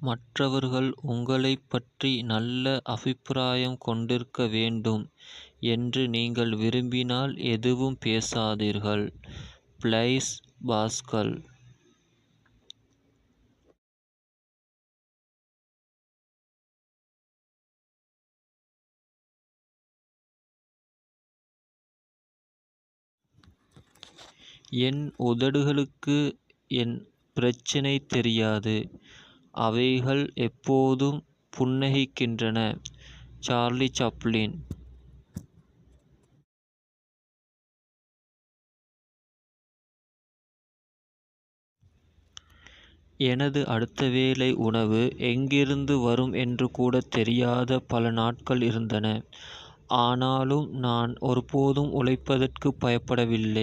மற்றவர்கள் உங்களைப் பற்றி நல்ல அபிப்பிராயம் கொண்டிருக்க வேண்டும் என்று நீங்கள் விரும்பினால் எதுவும் பேசாதீர்கள். பிளைஸ் பாஸ்கல். என் உதடுகளுக்கு என் பிரச்சினை தெரியாது, அவைகள் எப்போதும் புன்னகைக்கின்றன. Charlie Chaplin. எனது அடுத்த வேளை உணவு எங்கிருந்து வரும் என்று கூட தெரியாத பல நாட்கள் இருந்தன. ஆனாலும் நான் ஒருபோதும் உழைப்பதற்கு பயப்படவில்லை.